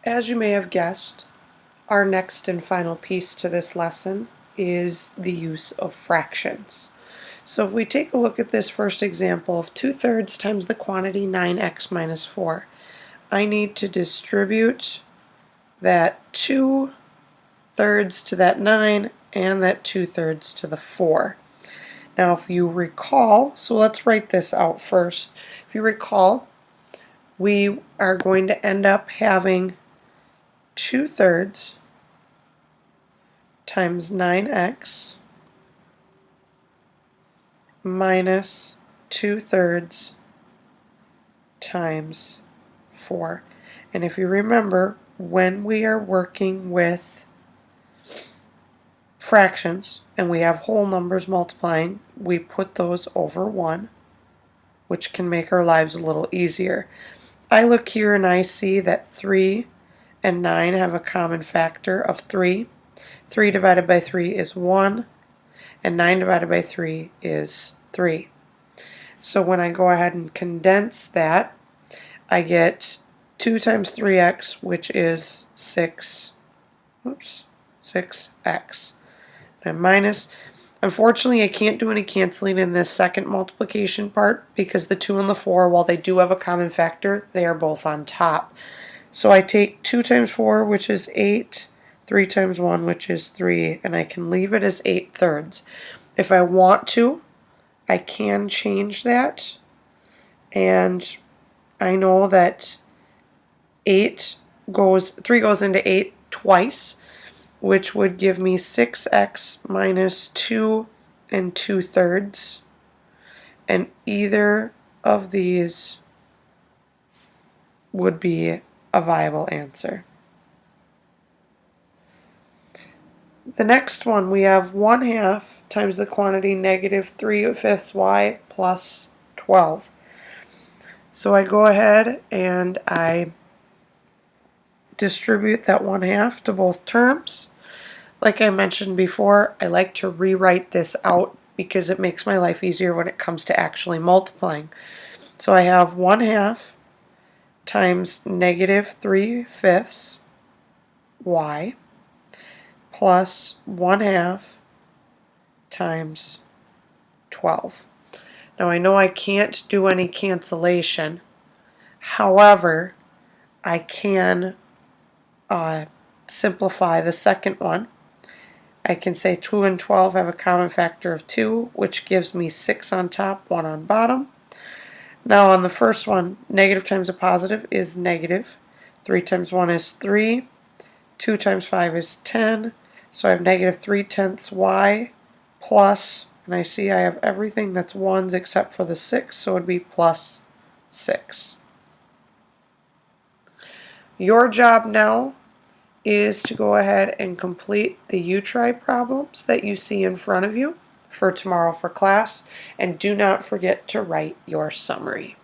As you may have guessed, our next and final piece to this lesson is the use of fractions. So if we take a look at this first example of 2/3 times the quantity 9x minus 4, I need to distribute that 2/3 to that 9 and that 2/3 to the 4. Now if you recall, so let's write this out first. If you recall, we are going to end up having 2/3 times 9x minus 2/3 times 4. And if you remember, when we are working with fractions and we have whole numbers multiplying, we put those over 1, which can make our lives a little easier. I look here and I see that 3 and 9 have a common factor of 3. 3 divided by 3 is 1, and 9 divided by 3 is 3. So when I go ahead and condense that, I get 2 times 3x, which is 6x. And minus, unfortunately I can't do any canceling in this second multiplication part because the 2 and the 4, while they do have a common factor, they are both on top. So I take 2 times 4, which is 8, 3 times 1, which is 3, and I can leave it as 8/3. If I want to, I can change that, and I know that 3 goes into 8 twice, which would give me 6x minus 2 and 2/3, and either of these would be a viable answer. The next one, we have 1/2 times the quantity negative 3/5 y plus 12. So I go ahead and I distribute that 1/2 to both terms. Like I mentioned before, I like to rewrite this out because it makes my life easier when it comes to actually multiplying. So I have 1/2 times negative 3/5 y plus 1/2 times 12. Now I know I can't do any cancellation. However, I can simplify the second one. I can say 2 and 12 have a common factor of 2, which gives me 6 on top, 1 on bottom. Now on the first one, negative times a positive is negative. 3 times 1 is 3. 2 times 5 is 10. So I have negative 3/10 y plus, and I see I have everything that's 1s except for the 6, so it would be plus 6. Your job now is to go ahead and complete the U-try problems that you see in front of you for tomorrow for class, and do not forget to write your summary.